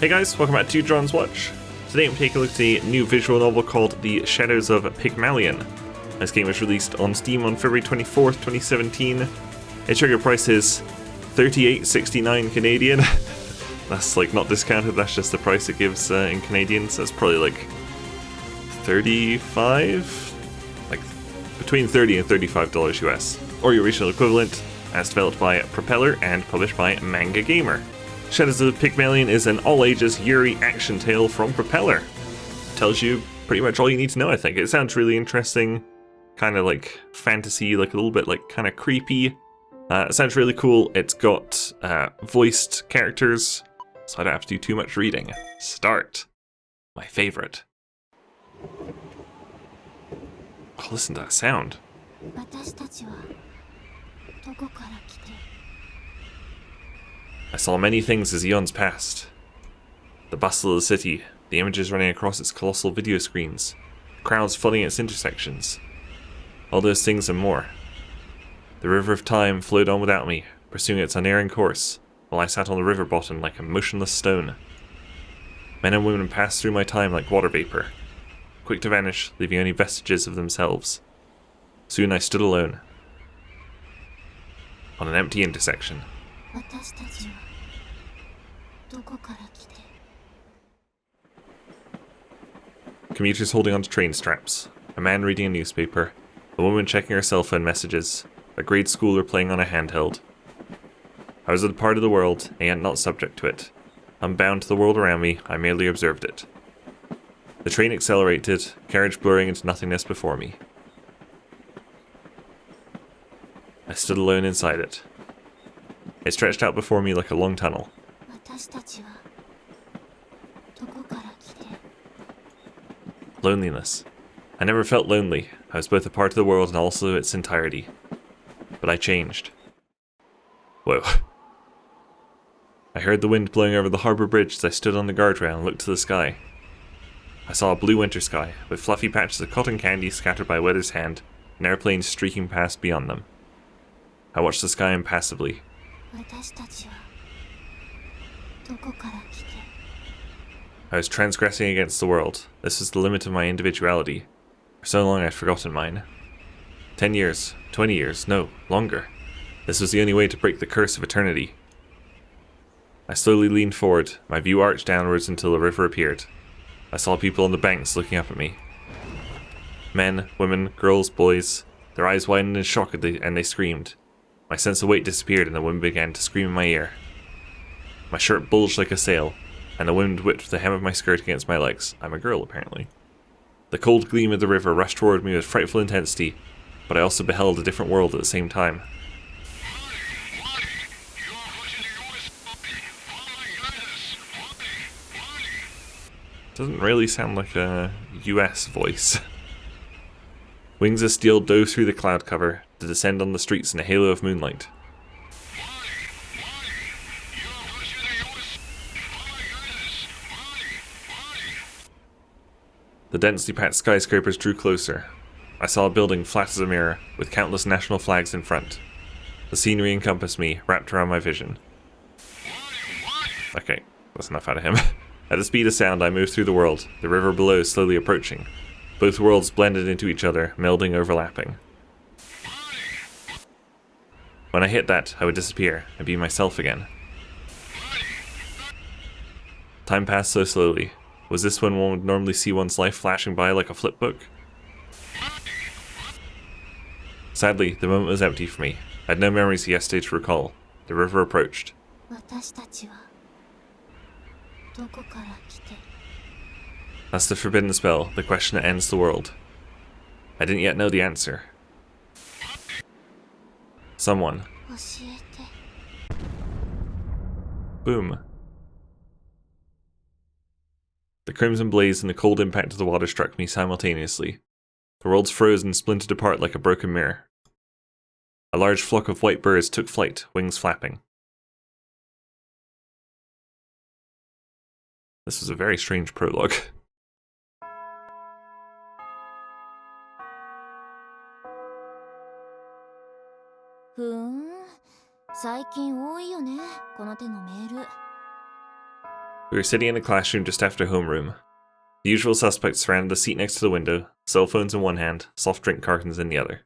Hey guys, welcome back to John's Watch. Today I'm taking a look at a new visual novel called The Shadows of Pygmalion. This game was released on Steam on February 24th, 2017. Its trigger price is $38.69 Canadian. That's like not discounted, that's just the price it gives in Canadian, so it's probably like 35, like between $30 and $35 US, or your regional equivalent, as developed by Propeller and published by Manga Gamer. Shadows of Pygmalion is an all-ages Yuri action tale from Propeller. Tells you pretty much all you need to know, I think. It sounds really interesting, kind of like fantasy, like a little bit like kind of creepy. It sounds really cool. It's got voiced characters, so I don't have to do too much reading. Start. My favorite. Oh, listen to that sound. I saw many things as eons passed. The bustle of the city, the images running across its colossal video screens, crowds flooding its intersections. All those things and more. The river of time flowed on without me, pursuing its unerring course, while I sat on the river bottom like a motionless stone. Men and women passed through my time like water vapor, quick to vanish, leaving only vestiges of themselves. Soon I stood alone, on an empty intersection. Commuters holding onto train straps, a man reading a newspaper, a woman checking her cell phone messages, a grade schooler playing on a handheld. I was a part of the world, and yet not subject to it. Unbound to the world around me, I merely observed it. The train accelerated, carriage blurring into nothingness before me. I stood alone inside it. It stretched out before me like a long tunnel. Loneliness. I never felt lonely. I was both a part of the world and also its entirety. But I changed. Whoa. I heard the wind blowing over the harbour bridge as I stood on the guardrail and looked to the sky. I saw a blue winter sky, with fluffy patches of cotton candy scattered by weather's hand, and airplanes streaking past beyond them. I watched the sky impassively. I was transgressing against the world. This was the limit of my individuality. For so long I'd forgotten mine. 10 years, 20 years, no, longer. This was the only way to break the curse of eternity. I slowly leaned forward, my view arched downwards until the river appeared. I saw people on the banks looking up at me. Men, women, girls, boys. Their eyes widened in shock and they screamed. My sense of weight disappeared and the women began to scream in my ear. My shirt bulged like a sail, and the wind whipped the hem of my skirt against my legs. I'm a girl, apparently. The cold gleam of the river rushed toward me with frightful intensity, but I also beheld a different world at the same time. Doesn't really sound like a US voice. Wings of steel dove through the cloud cover to descend on the streets in a halo of moonlight. The densely packed skyscrapers drew closer. I saw a building flat as a mirror, with countless national flags in front. The scenery encompassed me, wrapped around my vision. Okay, that's enough out of him. At the speed of sound, I moved through the world, the river below slowly approaching. Both worlds blended into each other, melding, overlapping. When I hit that, I would disappear, and be myself again. Time passed so slowly. Was this when one would normally see one's life flashing by like a flipbook? Sadly, the moment was empty for me. I had no memories of yesterday to recall. The river approached. That's the forbidden spell, the question that ends the world. I didn't yet know the answer. Someone. Boom. The crimson blaze and the cold impact of the water struck me simultaneously. The worlds froze and splintered apart like a broken mirror. A large flock of white birds took flight, wings flapping. This was a very strange prologue. We were sitting in a classroom just after homeroom. The usual suspects surrounded the seat next to the window, cell phones in one hand, soft drink cartons in the other.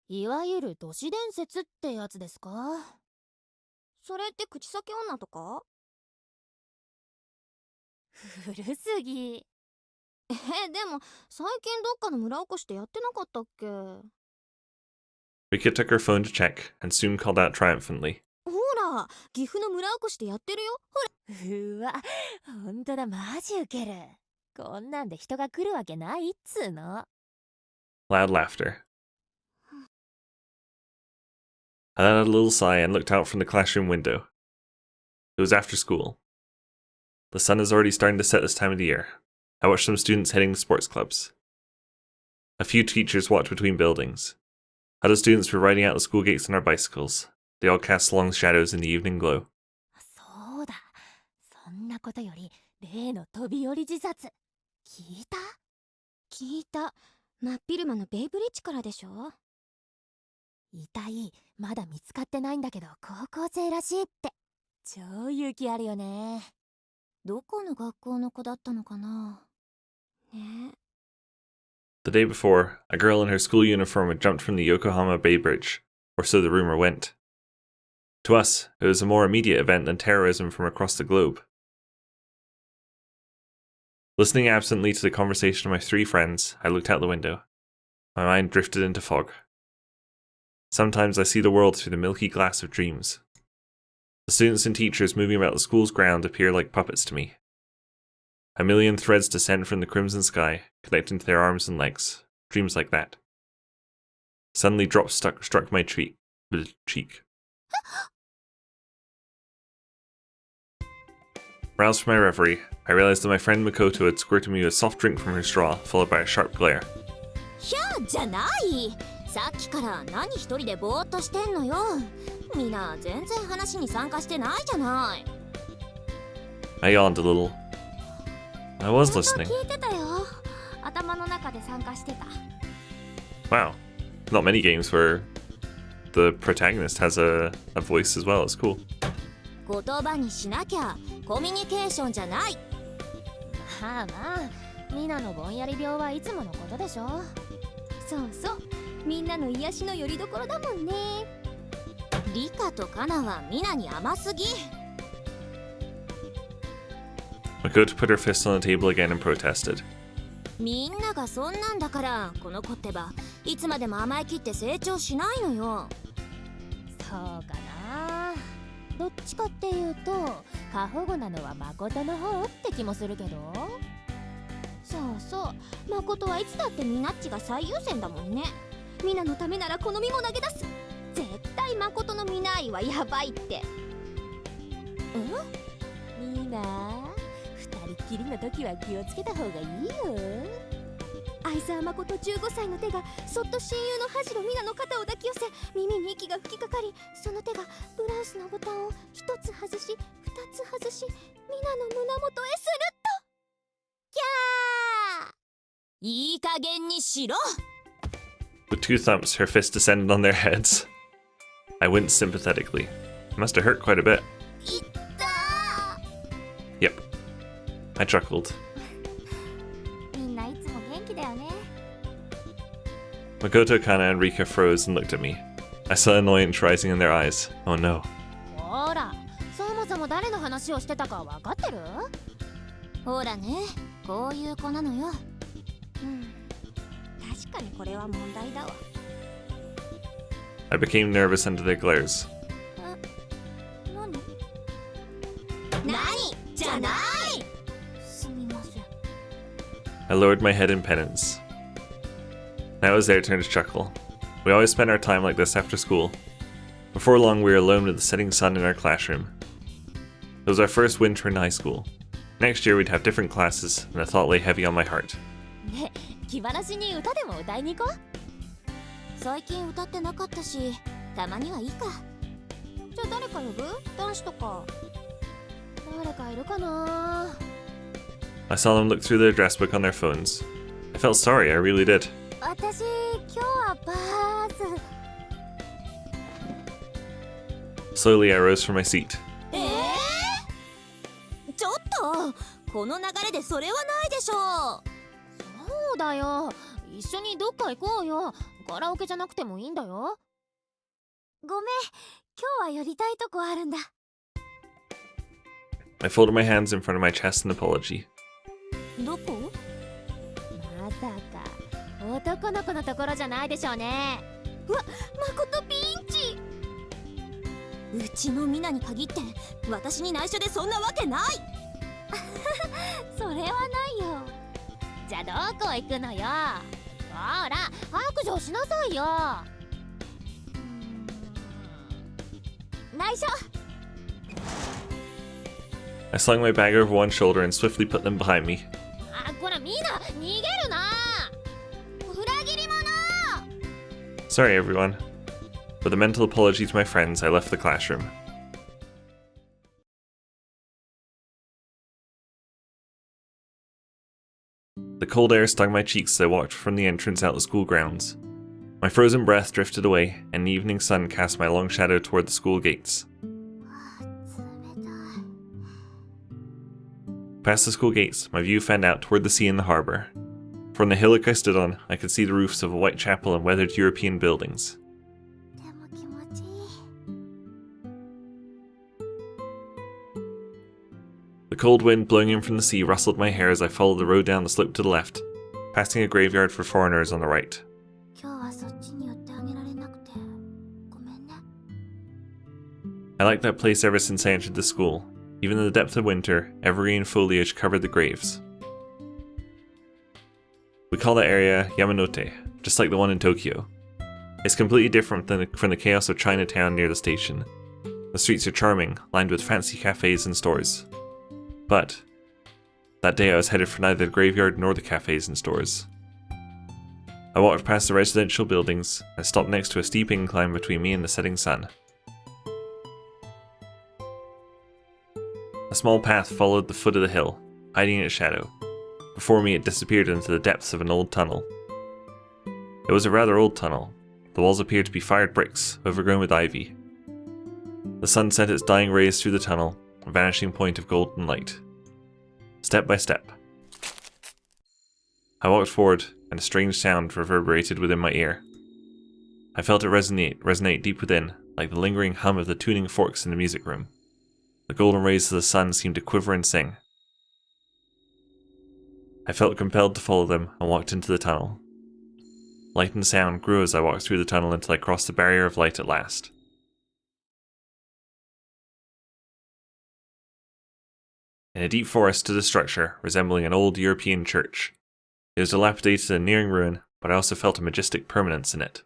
いわゆる都市伝説ってやつですか？それって口先女とか？古すぎ。でも最近どっかの村おこしってやってなかったっけ？ Ruka took her phone to check, and soon called out triumphantly. ほら、岐阜の村おこしってやってるよ。ほら。うわ、ほんとだ、マジウケる。こんなんで人が来るわけないっつーの。Loud laughter. I let out a little sigh and looked out from the classroom window. It was after school. The sun is already starting to set this time of the year. I watched some students heading to sports clubs. A few teachers walked between buildings. Other students were riding out the school gates on their bicycles. They all cast long shadows in the evening glow. そうだ。そんなことより、例の飛び降り自殺。聞いた？聞いた。真っ昼間のベイブリッジからでしょ？遺体、まだ見つかってないんだけど、高校生らしいって。超勇気あるよね。どこの学校の子だったのかな？ね。The day before, a girl in her school uniform had jumped from the Yokohama Bay Bridge, or so the rumor went. To us, it was a more immediate event than terrorism from across the globe. Listening absently to the conversation of my three friends, I looked out the window. My mind drifted into fog. Sometimes I see the world through the milky glass of dreams. The students and teachers moving about the school's ground appear like puppets to me. A million threads descend from the crimson sky, connecting to their arms and legs. Dreams like that. Suddenly drops struck my cheek. Roused from my reverie, I realized that my friend Makoto had squirted me with a soft drink from her straw, followed by a sharp glare. ひゃじゃない。さっきから何一人でぼーっとしてんのよ。みんな全然話に参加してないじゃない。I yawned a little. I was listening. 聞いてたよ。頭の中で参加してた。Wow. Not many games where the protagonist has a voice as well. It's cool. 言葉にしなきゃコミュニケーションじゃない。まあまあ、ミナのぼんやり病はいつものことでしょ。そうそう、みんなの癒しの拠り所だもんね。リカとカナはミナに甘すぎ。Makoto put her fist on the table again and protested. みんながそんなんだから、この子ってばいつまでも甘えきって成長しないのよ。そうかな。どっちかっていうと過保護なのは誠の方って気もするけど。そうそう、誠はいつだってミナッチが最優先だもんね。ミナのためならこの身も投げ出す。絶対誠のミナ愛はやばいって。ミナ、二人っきりの時は気をつけた方がいいよ。相沢誠15歳の手がそっと親友のハジロミナの肩を抱き寄せ、耳に息が吹きかかり、その手がブラウスのボタンを一つ外し二つ外し、ミナの胸元へスルッと。キャー、いい加減にしろ。 With two thumps, her fist descended on their heads. I winced sympathetically. It must have hurt quite a bit. いったー。 Yep. I chuckled. みんないつも元気だよね。 Makoto, Kana, and Rika froze and looked at me. I saw annoyance rising in their eyes. Oh no. ほら、そもそも誰の話をしてたか分かってる？ほらね、こういう子なのよ。確かにこれは問題だわ。I became nervous under their glares. 何じゃない。すみません。 I lowered my head in penance. Now it was their turn to chuckle. We always spent our time like this after school. Before long, we were alone with the setting sun in our classroom. It was our first winter in high school. Next year, we'd have different classes, and the thought lay heavy on my heart. ね、気晴らしに歌でも歌いに行こう。最近歌ってなかったし、たまにはいいか。じゃあ誰か呼ぶ？男子とか。誰かいるかな。 I saw them look through their dress book on their phones. I felt sorry, I really did. 私、今日はパース。 Slowly, I rose from my seat. ちょっとこの流れでそれはないでしょう。そうだよ、一緒にどっか行こうよ。カラオケじゃなくてもいいんだよ。ごめん、今日は寄りたいとこあるんだ。 I folded my hands in front of my chest in apology. どこ？まさか男の子のところじゃないでしょうね。うわ、まことピンチ。うちのミナに限って私に内緒でそんなわけない。それはないよ。じゃあどこ行くのよ。ほら白状しなさいよ。内緒。 I slung my bag over one shoulder and swiftly put them behind me. あ、こらみんな逃げるな。裏切り者。 Sorry, everyone. With a mental apology to my friends, I left the classroom. The cold air stung my cheeks as I walked from the entrance out the school grounds. My frozen breath drifted away, and the evening sun cast my long shadow toward the school gates. Past the school gates, my view fanned out toward the sea and the harbour. From the hillock I stood on, I could see the roofs of a white chapel and weathered European buildings. The cold wind blowing in from the sea rustled my hair as I followed the road down the slope to the left, passing a graveyard for foreigners on the right. I liked that place ever since I entered the school. Even in the depth of winter, evergreen foliage covered the graves. We call that area Yamanote, just like the one in Tokyo. It's completely different from the chaos of Chinatown near the station. The streets are charming, lined with fancy cafes and stores. But that day I was headed for neither the graveyard nor the cafes and stores. I walked past the residential buildings and stopped next to a steep incline between me and the setting sun. A small path followed the foot of the hill, hiding in its shadow. Before me it disappeared into the depths of an old tunnel. It was a rather old tunnel. The walls appeared to be fired bricks, overgrown with ivy. The sun sent its dying rays through the tunnel, a vanishing point of golden light. Step by step. I walked forward, and a strange sound reverberated within my ear. I felt it resonate deep within, like the lingering hum of the tuning forks in the music room. The golden rays of the sun seemed to quiver and sing. I felt compelled to follow them and walked into the tunnel. Light and sound grew as I walked through the tunnel until I crossed the barrier of light at last. In a deep forest stood a structure resembling an old European church. It was dilapidated and nearing ruin, but I also felt a majestic permanence in it.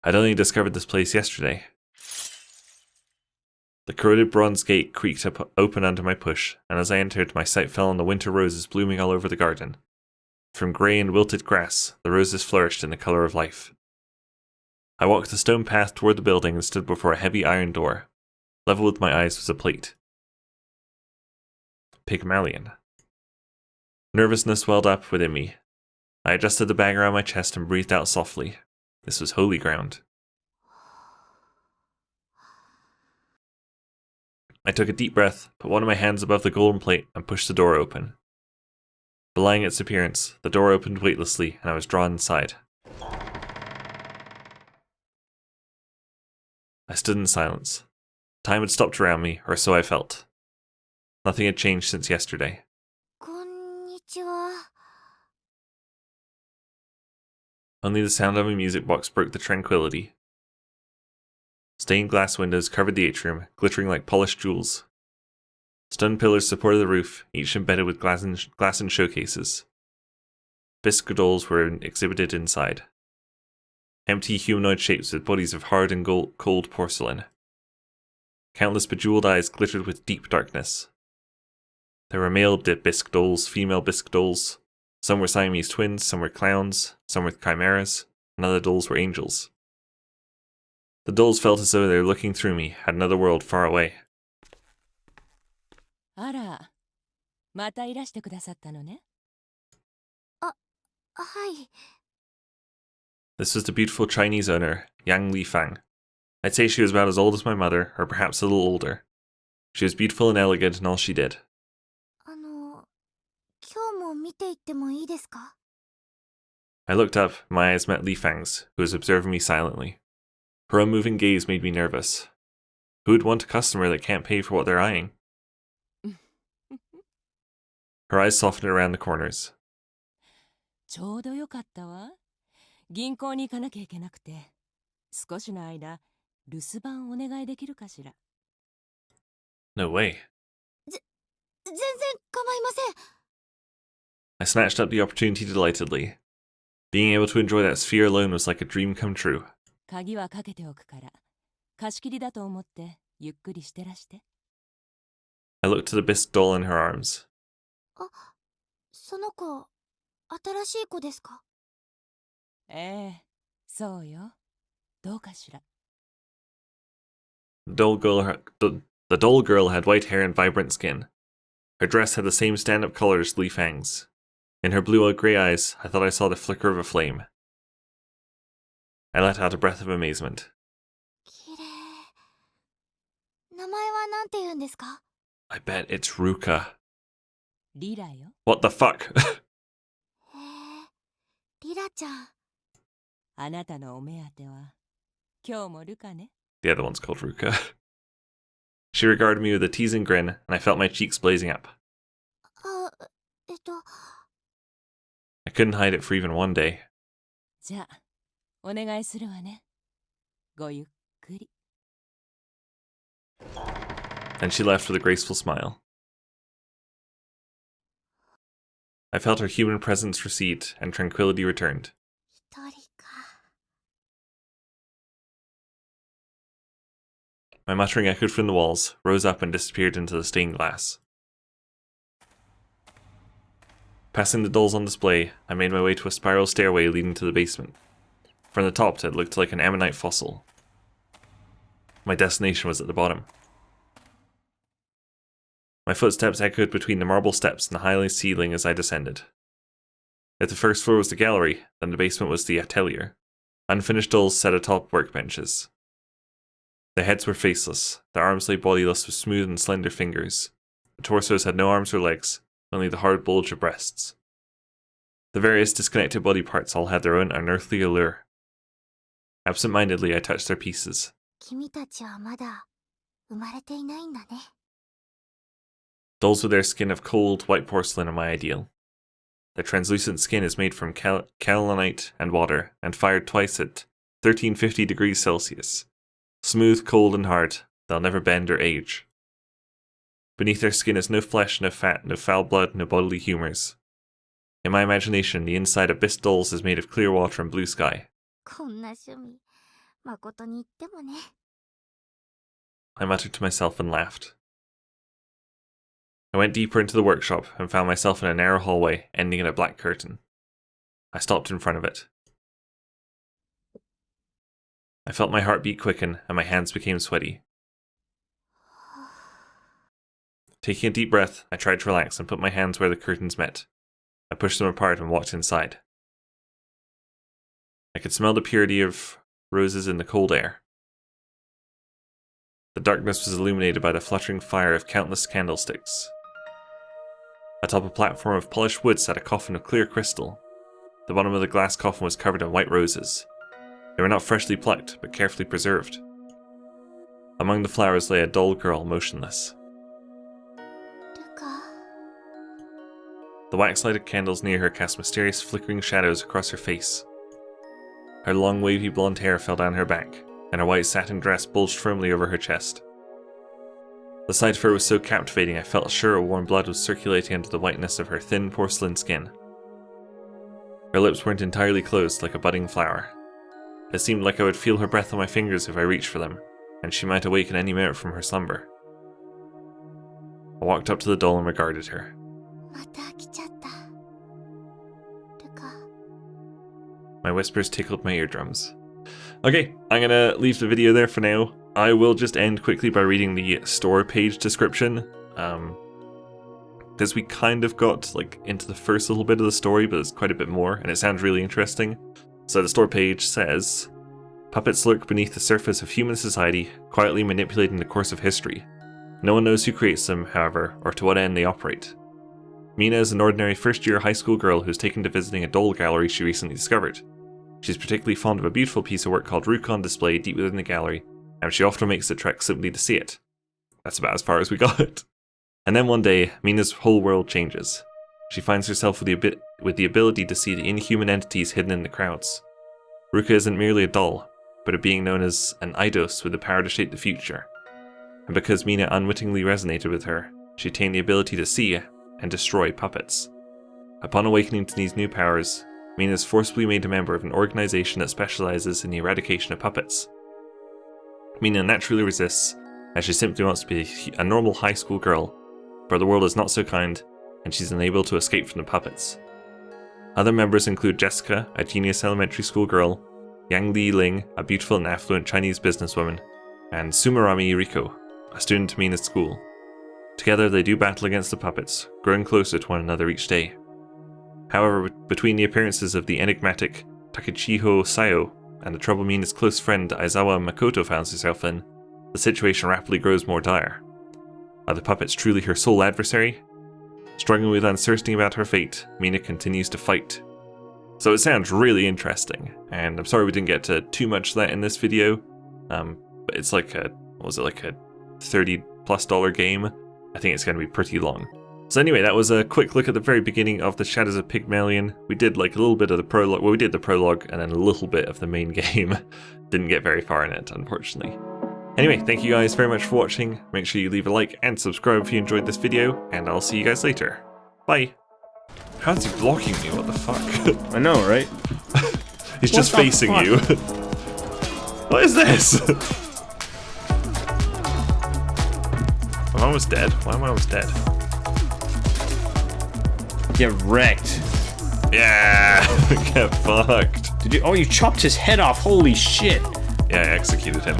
I'd only discovered this place yesterday. The corroded bronze gate creaked open under my push, and as I entered, my sight fell on the winter roses blooming all over the garden. From grey and wilted grass, the roses flourished in the colour of life. I walked the stone path toward the building and stood before a heavy iron door. Level with my eyes was a plate. Pygmalion. Nervousness welled up within me. I adjusted the bag around my chest and breathed out softly. This was holy ground. I took a deep breath, put one of my hands above the golden plate, and pushed the door open. Belying its appearance, the door opened weightlessly, and I was drawn inside. I stood in silence. Time had stopped around me, or so I felt. Nothing had changed since yesterday. Konnichiwa. Only the sound of a music box broke the tranquility. Stained glass windows covered the atrium, glittering like polished jewels. Stone pillars supported the roof, each embedded with glass and showcases. Bisque dolls were exhibited inside. Empty humanoid shapes with bodies of hard and cold porcelain. Countless bejeweled eyes glittered with deep darkness. There were male bisque dolls, female bisque dolls. Some were Siamese twins, some were clowns, some were chimeras, and other dolls were angels. The dolls felt as though they were looking through me at another world far away. あら、またいらしてくださったのね。はい。 This was the beautiful Chinese owner, Yang Li Fang. I'd say she was about as old as my mother, or perhaps a little older. She was beautiful and elegant in all she did. 今日も見ていってもいいですか? I looked up, and my eyes met Li Fang's, who was observing me silently. Her unmoving gaze made me nervous. Who would want a customer that can't pay for what they're eyeing? Her eyes softened around the corners. ちょうどよかったわ。銀行に行かなきゃいけなくて、少しの間、留守番お願いできるかしら。No way. 全然構いません。I snatched up the opportunity delightedly. Being able to enjoy that sphere alone was like a dream come true. 鍵はかけておくから、貸し切りだと思ってゆっくりしてらして。I looked at the bisque doll in her arms. その子、新しい子ですか? ええ、そうよ。どうかしら。The doll girl had white hair and vibrant skin. Her dress had the same stand-up color as Li Fang's. In her blue-grey eyes, I thought I saw the flicker of a flame. I let out a breath of amazement. きれい。名前はなんて言うんですか? I bet it's Ruka. リラよ。What the fuck? へえ、リラちゃん。あなたのお目当ては、今日もルカね。The other one's called Ruka. She regarded me with a teasing grin, and I felt my cheeks blazing up. I couldn't hide it for even one day. じゃあ、お願いするわね。ごゆっくり。And she left with a graceful smile. I felt her human presence recede, and tranquility returned. 一人か。My muttering echoed from the walls, rose up and disappeared into the stained glass. Passing the dolls on display, I made my way to a spiral stairway leading to the basement. From the top, it looked like an ammonite fossil. My destination was at the bottom. My footsteps echoed between the marble steps and the high ceiling as I descended. If the first floor was the gallery, then the basement was the atelier. Unfinished dolls sat atop workbenches. Their heads were faceless, their arms lay bodiless with smooth and slender fingers. The torsos had no arms or legs, only the hard bulge of breasts. The various disconnected body parts all had their own unearthly allure. Absent-mindedly, I touched their pieces. 君たちはまだ生まれていないんだね。Dolls with their skin of cold, white porcelain are my ideal. Their translucent skin is made from kaolinite and water, and fired twice at 1350 degrees Celsius. Smooth, cold, and hard, they'll never bend or age. Beneath their skin is no flesh, no fat, no foul blood, no bodily humours. In my imagination, the inside of bisque dolls is made of clear water and blue sky. こんな趣味、誠に言ってもね。I muttered to myself and laughed. I went deeper into the workshop and found myself in a narrow hallway ending in a black curtain. I stopped in front of it. I felt my heartbeat quicken and my hands became sweaty. Taking a deep breath, I tried to relax and put my hands where the curtains met. I pushed them apart and walked inside. I could smell the purity of roses in the cold air. The darkness was illuminated by the fluttering fire of countless candlesticks. Atop a platform of polished wood sat a coffin of clear crystal. The bottom of the glass coffin was covered in white roses. They were not freshly plucked, but carefully preserved. Among the flowers lay a doll girl, motionless. Ruka. The wax-lighted candles near her cast mysterious flickering shadows across her face. Her long wavy blonde hair fell down her back, and her white satin dress bulged firmly over her chest. The sight of her was so captivating I felt sure warm blood was circulating under the whiteness of her thin porcelain skin. Her lips weren't entirely closed like a budding flower. It seemed like I would feel her breath on my fingers if I reached for them, and she might awaken any minute from her slumber. I walked up to the doll and regarded her. また来ちゃった。Ruka. My whispers tickled my eardrums. Okay, I'm gonna leave the video there for now. I will just end quickly by reading the store page description. Because we kind of got like into the first little bit of the story, but there's quite a bit more, and it sounds really interesting. So the store page says, puppets lurk beneath the surface of human society, quietly manipulating the course of history. No one knows who creates them, however, or to what end they operate. Mina is an ordinary first-year high school girl who's taken to visiting a doll gallery she recently discovered. She's particularly fond of a beautiful piece of work called Ruka on display deep within the gallery, and she often makes the trek simply to see it. That's about as far as we got. And then one day, Mina's whole world changes. She finds herself with the ability to see the inhuman entities hidden in the crowds. Ruka isn't merely a doll, but a being known as an Eidos with the power to shape the future. And because Mina unwittingly resonated with her, she attained the ability to see and destroy puppets. Upon awakening to these new powers, Mina is forcibly made a member of an organization that specializes in the eradication of puppets. Mina naturally resists, as she simply wants to be a normal high school girl, but the world is not so kind, and she's unable to escape from the puppets. Other members include Jessica, a genius elementary school girl, Yang Li Ling, a beautiful and affluent Chinese businesswoman, and Sumerami Riko, a student at Mina's school. Together they do battle against the puppets, growing closer to one another each day. However, between the appearances of the enigmatic Takechiho Sayo and the trouble Mina's close friend Aizawa Makoto finds herself in, the situation rapidly grows more dire. Are the puppets truly her sole adversary? Struggling with uncertainty about her fate, Mina continues to fight. So it sounds really interesting, and I'm sorry we didn't get to too much of that in this video, but it's like a $30+ game? I think it's going to be pretty long. So anyway, that was a quick look at the very beginning of the Shadows of Pygmalion. We did like a little bit of the prologue, well we did the prologue and then a little bit of the main game. Didn't get very far in it, unfortunately. Anyway, thank you guys very much for watching. Make sure you leave a like and subscribe if you enjoyed this video, and I'll see you guys later. Bye! How's he blocking me? What the fuck? I know, right? He's just facing you. What is this? I'm almost dead. Why am I almost dead? Get wrecked. Yeah! Get fucked. Did you? Oh, you chopped his head off. Holy shit. Yeah, I executed him.